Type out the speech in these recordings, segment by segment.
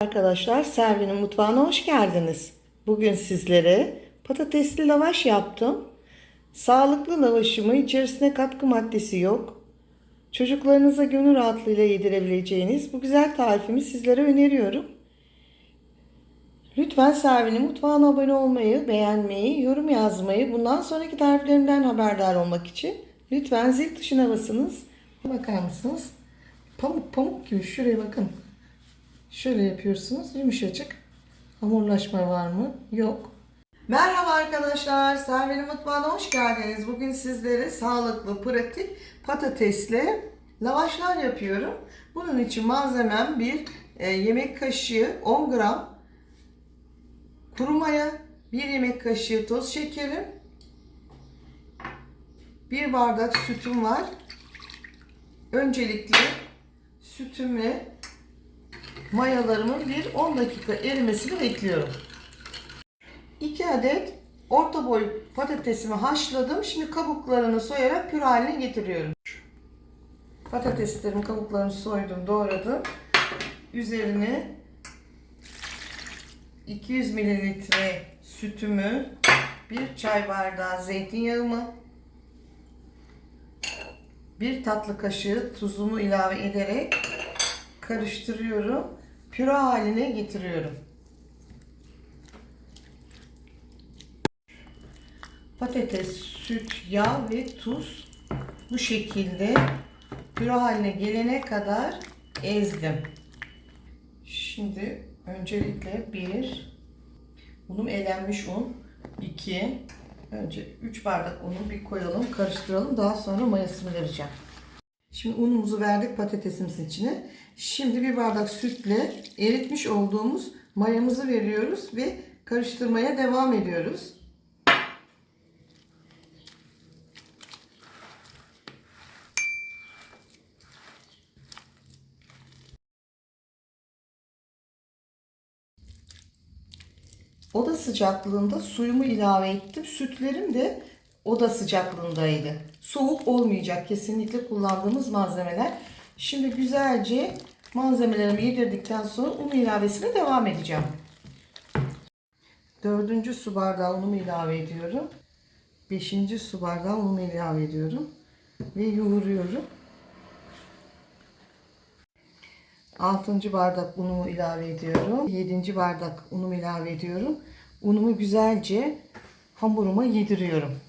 Arkadaşlar, Selvi'nin mutfağına hoş geldiniz. Bugün sizlere patatesli lavaş yaptım. Sağlıklı lavaşımı, içerisine katkı maddesi yok. Çocuklarınıza gönül rahatlığıyla yedirebileceğiniz bu güzel tarifimi sizlere öneriyorum. Lütfen Selvi'nin mutfağına abone olmayı, beğenmeyi, yorum yazmayı, bundan sonraki tariflerimden haberdar olmak için lütfen zil tuşuna basınız. Bakar mısınız? Pamuk pamuk gibi, şuraya bakın. Şöyle yapıyorsunuz, yumuşacık. Hamurlaşma var mı? Yok. Merhaba arkadaşlar, Selvi'nin mutfağına hoş geldiniz. Bugün sizlere sağlıklı, pratik, patatesli lavaşlar yapıyorum. Bunun için malzemem bir yemek kaşığı 10 gram kuru maya, 1 yemek kaşığı toz şekerim, 1 bardak sütüm var. Öncelikle sütümü, mayalarımın 10 dakika erimesini bekliyorum. 2 adet orta boy patatesimi haşladım. Şimdi kabuklarını soyarak püre haline getiriyorum. Patateslerin kabuklarını soydum, doğradım. Üzerine 200 mililitre sütümü, 1 çay bardağı zeytinyağımı, 1 tatlı kaşığı tuzumu ilave ederek karıştırıyorum. Püre haline getiriyorum. Patates, süt, yağ ve tuz bu şekilde püre haline gelene kadar ezdim. Şimdi öncelikle 1 unum elenmiş un, 2 önce 3 bardak unu bir koyalım, karıştıralım, daha sonra mayasını vereceğim. Şimdi unumuzu verdik patatesimizin içine. Şimdi 1 bardak sütle eritmiş olduğumuz mayamızı veriyoruz ve karıştırmaya devam ediyoruz. Oda sıcaklığında suyumu ilave ettim. Sütlerim de oda sıcaklığındaydı. Soğuk olmayacak kesinlikle kullandığımız malzemeler. Şimdi güzelce malzemelerimi yedirdikten sonra un ilavesine devam edeceğim. 4. su bardağı unumu ilave ediyorum. 5. su bardağı unumu ilave ediyorum. Ve yoğuruyorum. 6. bardak unumu ilave ediyorum. 7. bardak unumu ilave ediyorum. Unumu güzelce hamuruma yediriyorum.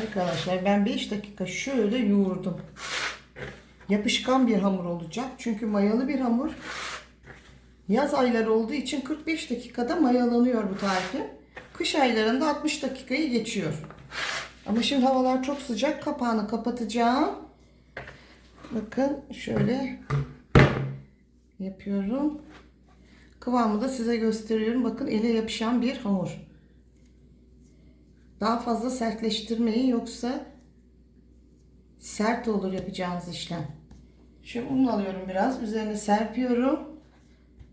Arkadaşlar ben 5 dakika şöyle yoğurdum. Yapışkan bir hamur olacak. Çünkü mayalı bir hamur. Yaz ayları olduğu için 45 dakikada mayalanıyor bu tarifi. Kış aylarında 60 dakikayı geçiyor. Ama şimdi havalar çok sıcak. Kapağını kapatacağım. Bakın şöyle yapıyorum. Kıvamı da size gösteriyorum. Bakın ele yapışan bir hamur. Daha fazla sertleştirmeyin, yoksa sert olur yapacağınız işlem. Şöyle un alıyorum biraz. Üzerine serpiyorum.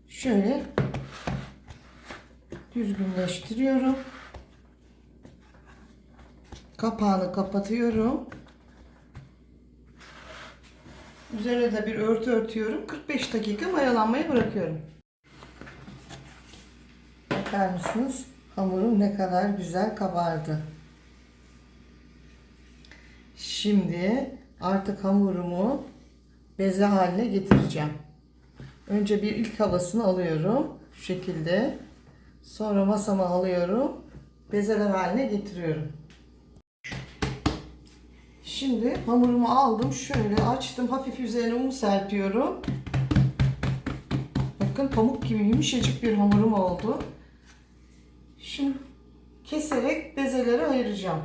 Şöyle düzgünleştiriyorum. Kapağını kapatıyorum. Üzerine de bir örtü örtüyorum. 45 dakika mayalanmaya bırakıyorum. Bakar mısınız? Hamurum ne kadar güzel kabardı. Şimdi artık hamurumu beze haline getireceğim. Önce bir ilk havasını alıyorum. Şu şekilde. Sonra masama alıyorum. Bezeler haline getiriyorum. Şimdi hamurumu aldım. Şöyle açtım. Hafif üzerine un serpiyorum. Bakın pamuk gibi yumuşacık bir hamurum oldu. Şimdi keserek bezelere ayıracağım.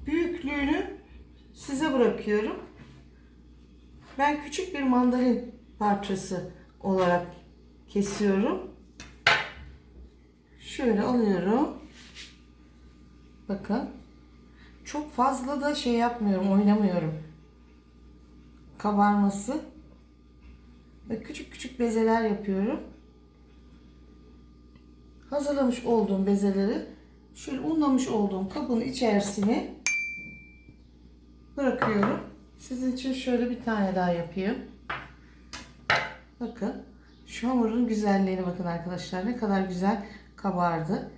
Büyüklüğünü size bırakıyorum. Ben küçük bir mandalin parçası olarak kesiyorum. Şöyle alıyorum. Bakın. Çok fazla da şey yapmıyorum, oynamıyorum. Kabarması. Ve küçük küçük bezeler yapıyorum. Hazırlamış olduğum bezeleri şöyle unlamış olduğum kabın içerisine bırakıyorum. Sizin için şöyle bir tane daha yapayım. Bakın şu hamurun güzelliğine bakın arkadaşlar. Ne kadar güzel kabardı.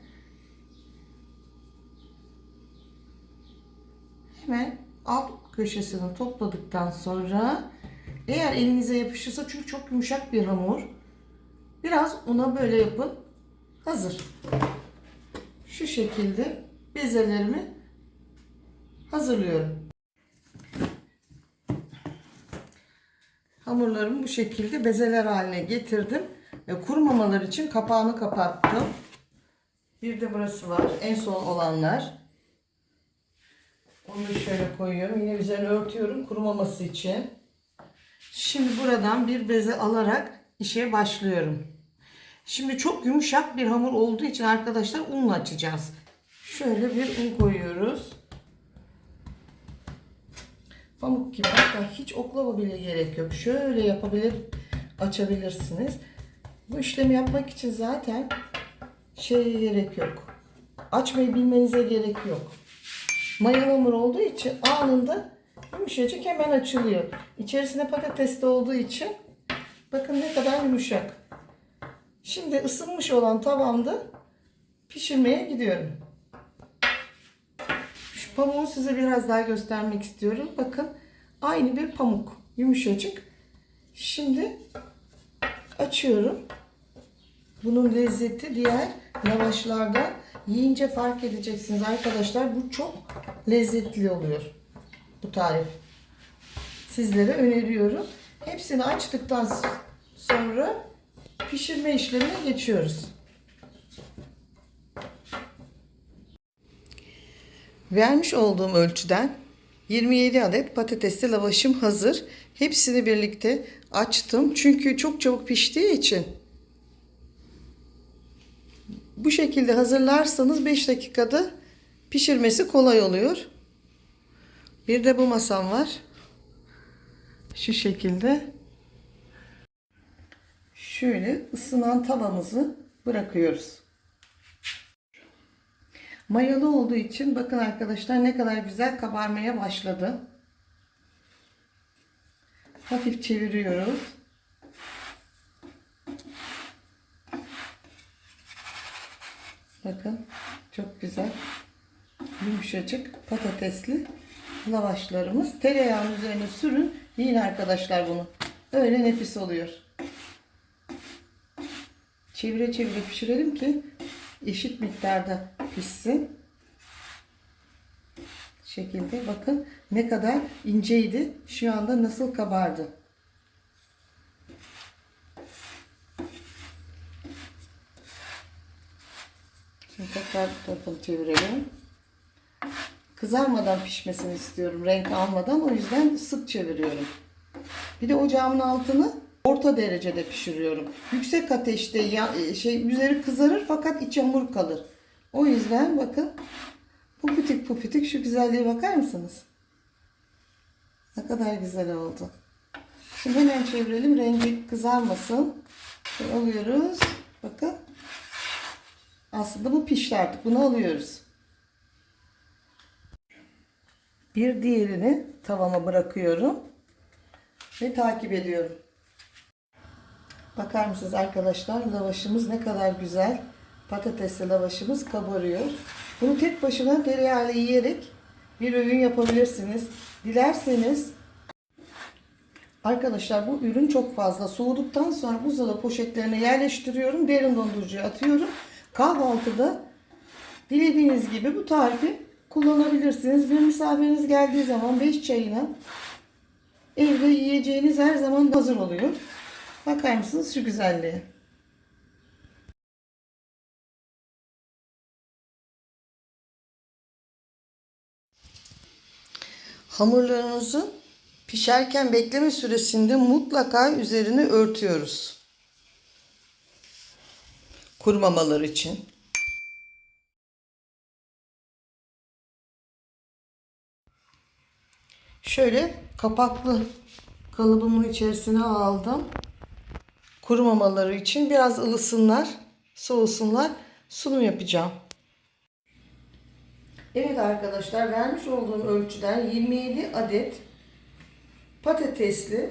Hemen alt köşesini topladıktan sonra eğer elinize yapışırsa, çünkü çok yumuşak bir hamur, biraz una böyle yapın. Hazır. Şu şekilde bezelerimi hazırlıyorum. Hamurlarımı bu şekilde bezeler haline getirdim. Kurumamalar için kapağını kapattım. Bir de burası var. En son olanlar. Onu şöyle koyuyorum. Yine üzerine örtüyorum kurumaması için. Şimdi buradan bir beze alarak işe başlıyorum. Şimdi çok yumuşak bir hamur olduğu için arkadaşlar unla açacağız. Şöyle bir un koyuyoruz. Pamuk gibi, hatta hiç oklava bile gerek yok. Şöyle yapabilir, açabilirsiniz. Bu işlemi yapmak için zaten gerek yok. Açmayı bilmenize gerek yok. Mayalı hamur olduğu için anında yumuşacık hemen açılıyor. İçerisinde patates de olduğu için bakın ne kadar yumuşak. Şimdi ısınmış olan tavamda pişirmeye gidiyorum. Şu pamuğu size biraz daha göstermek istiyorum. Bakın aynı bir pamuk. Yumuşacık. Şimdi açıyorum. Bunun lezzeti diğer lavaşlardan yiyince fark edeceksiniz arkadaşlar. Bu çok lezzetli oluyor. Bu tarif. Sizlere öneriyorum. Hepsini açtıktan sonra pişirme işlemine geçiyoruz. Vermiş olduğum ölçüden 27 adet patatesli lavaşım hazır. Hepsini birlikte açtım. Çünkü çok çabuk piştiği için. Bu şekilde hazırlarsanız 5 dakikada pişirmesi kolay oluyor. Bir de bu masam var. Şu şekilde. Şöyle ısınan tavamızı bırakıyoruz. Mayalı olduğu için bakın arkadaşlar ne kadar güzel kabarmaya başladı. Hafif çeviriyoruz. Bakın çok güzel yumuşacık patatesli lavaşlarımız. Tereyağının üzerine sürün. Yiyin arkadaşlar bunu. Öyle nefis oluyor. Çevire çevire pişirelim ki eşit miktarda pişsin. Şekilde bakın ne kadar inceydi. Şu anda nasıl kabardı. Şimdi tekrar tarafını çevirelim. Kızarmadan pişmesini istiyorum. Renk almadan. O yüzden sık çeviriyorum. Bir de ocağımın altını orta derecede pişiriyorum. Yüksek ateşte üzeri kızarır fakat içi hamur kalır. O yüzden bakın pufitik pufitik şu güzelliğe bakar mısınız? Ne kadar güzel oldu. Şimdi hemen çevirelim. Rengi kızarmasın. Şöyle alıyoruz. Bakın. Aslında bu pişti artık. Bunu alıyoruz. Bir diğerini tavama bırakıyorum. Ve takip ediyorum. Bakar mısınız arkadaşlar? Lavaşımız ne kadar güzel. Patatesli lavaşımız kabarıyor. Bunu tek başına tereyağıyla yiyerek bir öğün yapabilirsiniz. Dilerseniz arkadaşlar bu ürün çok fazla. Soğuduktan sonra buzdolabı poşetlerine yerleştiriyorum. Derin dondurucuya atıyorum. Kahvaltıda dilediğiniz gibi bu tarifi kullanabilirsiniz. Bir misafiriniz geldiği zaman 5 çayına evde yiyeceğiniz her zaman hazır oluyor. Bakar mısınız şu güzelliğe? Hamurlarınızı pişerken bekleme süresinde mutlaka üzerini örtüyoruz. Kurumamaları için. Şöyle kapaklı kalıbımın içerisine aldım. Kurumamaları için biraz ılısınlar, soğusunlar. Sunum yapacağım. Evet arkadaşlar, vermiş olduğum ölçüden 27 adet patatesli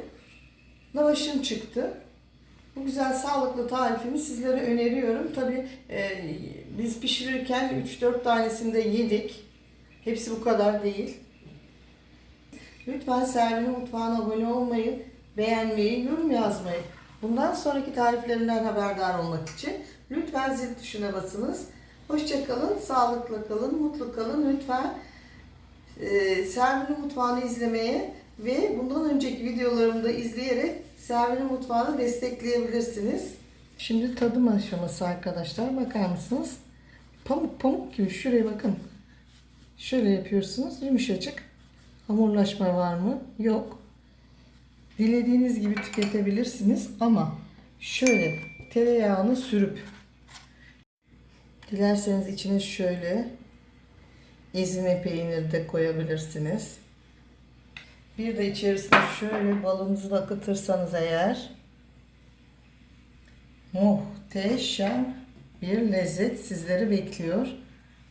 lavaşım çıktı. Bu güzel sağlıklı tarifimi sizlere öneriyorum. Tabi biz pişirirken 3-4 tanesini de yedik. Hepsi bu kadar değil. Lütfen Servi'nin mutfağına abone olmayı, beğenmeyi, yorum yazmayı. Bundan sonraki tariflerimden haberdar olmak için lütfen zil tuşuna basınız. Hoşça kalın, sağlıklı kalın, mutlu kalın. Lütfen Servi'nin mutfağını izlemeye ve bundan önceki videolarımı da izleyerek Servi'nin mutfağını destekleyebilirsiniz. Şimdi tadım aşaması arkadaşlar. Bakar mısınız? Pamuk pamuk gibi. Şuraya bakın. Şöyle yapıyorsunuz. Yumuşacık. Hamurlaşma var mı? Yok. Dilediğiniz gibi tüketebilirsiniz ama şöyle tereyağını sürüp dilerseniz içine şöyle ezine peynir de koyabilirsiniz. Bir de içerisine şöyle balınızı da akıtırsanız eğer muhteşem bir lezzet sizleri bekliyor.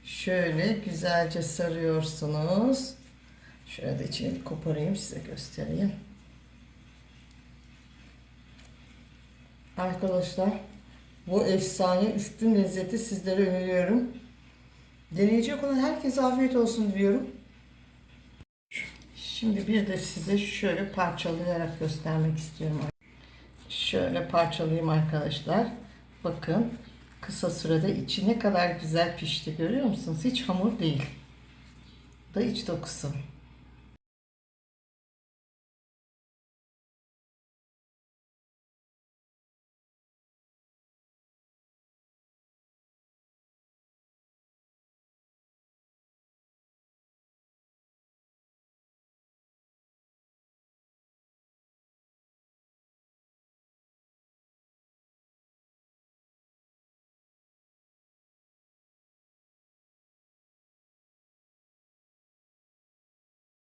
Şöyle güzelce sarıyorsunuz. Şöyle de içini koparayım, size göstereyim. Arkadaşlar, bu efsane üstün lezzeti sizlere öneriyorum. Deneyecek olan herkese afiyet olsun diliyorum. Şimdi bir de size şöyle parçalayarak göstermek istiyorum. Şöyle parçalayayım arkadaşlar. Bakın kısa sürede içi ne kadar güzel pişti, görüyor musunuz? Hiç hamur değil. Da iç dokusu.